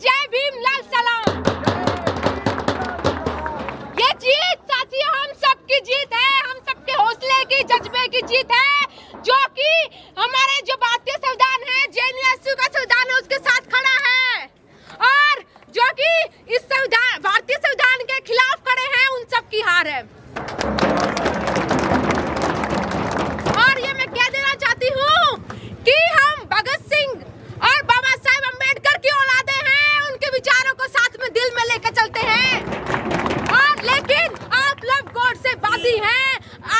जय भीम लाल सलाम। ये जीत साथियों हम सबकी जीत है, हम सबके हौसले की, जज्बे की जीत है, जो कि हमारे जो भारतीय संविधान है, जेएनयू का संविधान है, उसके साथ खड़ा है, और जो कि इस संविधान, भारतीय संविधान के खिलाफ खड़े हैं, उन सब की हार है। और ये मैं कह देना चाहती हूँ कि हम भगत सिंह और बाबा साहेब अम्बेडकर की औलादे हैं, उनके विचारों को साथ में दिल में लेकर चलते हैं। और लेकिन आप लोग गॉड से बाती हैं,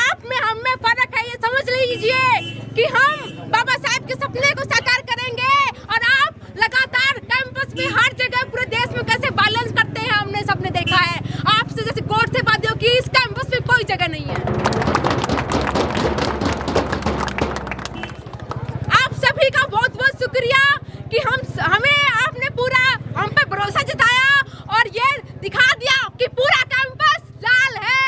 आप में हम में फर्क है, ये समझ लीजिए कि हम बाबा साहेब के सपने को साकार करेंगे, और आप लगातार कैंपस में हर जगह पूरे देश में कैसे बैलेंस करते हैं, हमने सबने देखा है। आपसे जैसे गॉड से बात हो कि इस कैंपस में कोई जगह नहीं है। आप सभी का बहुत बहुत शुक्रिया कि हमें आपने पूरा हम पे भरोसा जताया और ये दिखा दिया कि पूरा कैंपस लाल है।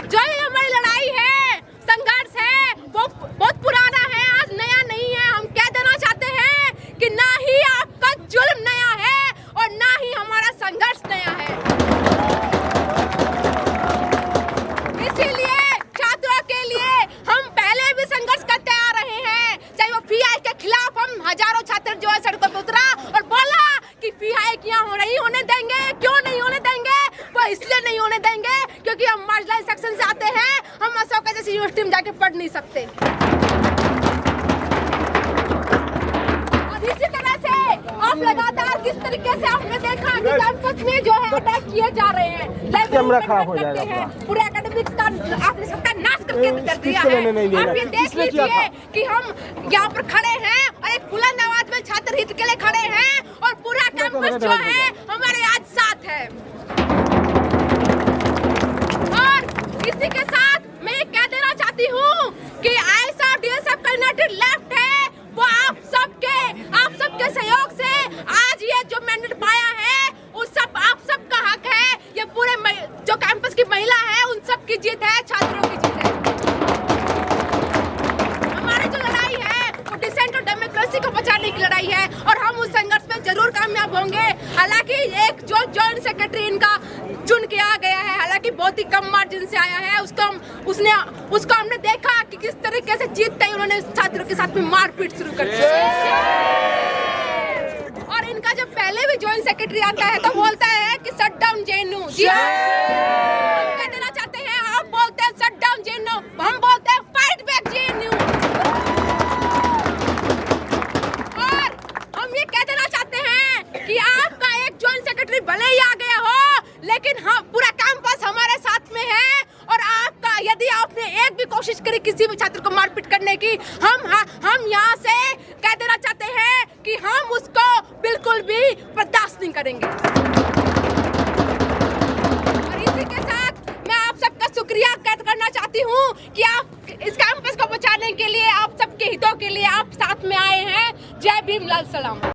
जो ये हमारी लड़ाई है, संघर्ष है, वो बहुत पुराना है, आज नया नहीं है। हम कह देना चाहते हैं कि ना ही आपका जुल्म नया है और ना ही हमारा संघर्ष नया है। इसीलिए छात्रों के लिए हम पहले भी संघर्ष करते आ रहे हैं, चाहे वो पीआई के खिलाफ हम हजारों छात्र जो है सड़कों पर उतरा और बोला कि पीआई क्यों नहीं होने देंगे, क्यों नहीं होने देंगे। वो इसलिए नहीं होने देंगे क्योंकि हम मार्जिनलाइज्ड सेक्शन से आते हैं, हम अशोका जैसी यूनिवर्सिटी में जाके पढ़ नहीं सकते। और इसी तरह से आप लगातार किस तरीके से आपने देखा कि कैंपस में जो है अटैक किए जा रहे हैं, कैमरा खराब हो जाएगा, पूरे एकेडमिक्स का आपने सबका नाश करके कर दिया है। आप ये देख लीजिए कि हम यहाँ पर खड़े हैं और एक बुलंद आवाज में छात्र हित के लिए खड़े हैं, और पूरा कैंपस जो है हमारे आज साथ है। और इसी के साथ मैं ये कह देना चाहती हूँ कि आईएसएफ डीएसएफ का यूनाइटेड लेफ्ट है, वो आप सबके सहयोग से आज ये जो मैंडेट पाया है, उस सब आप सबका हक है। ये पूरे जो कैंपस की महिला है, उन सब की जीत है, छात्रों की जीत है। हमारी जो लड़ाई है वो डिसेंट और डेमोक्रेसी को बचाने की लड़ाई है, और हम उस संघर्ष में जरूर कामयाब होंगे। हालांकि एक जो जॉइंट सेक्रेटरी इनका चुन के आ गया है, हालांकि बहुत ही कम मार्जिन से आया है, उसको हमने देखा कि किस तरीके से जीतते ही उन्होंने छात्रों के साथ में मारपीट शुरू कर दी। और इनका जब पहले भी जॉइंट सेक्रेटरी आता है तो बोलता है कि शट डाउन जेएनयू। जी हम कह देना चाहते हैं, आप बोलते हैं शट डाउन जेएनयू, हम बोलते हैं फाइट बैक जेएनयू। और हम ये कह देना चाहते हैं कि आपका एक जॉइंट सेक्रेटरी भले ही आ गया हो, लेकिन हम पूरा कैंपस हमारे साथ में है, और आपका यदि आपने एक भी कोशिश करी किसी भी छात्र को मारपीट करने की, हम यहाँ से कह देना चाहते हैं कि हम उसको बिल्कुल भी बर्दाश्त नहीं करेंगे। और इसी के साथ मैं आप सबका शुक्रिया करना चाहती हूँ कि आप इस कैंपस को बचाने के लिए, आप सबके हितों के लिए आप साथ में आए हैं। जय भीम लाल सलाम।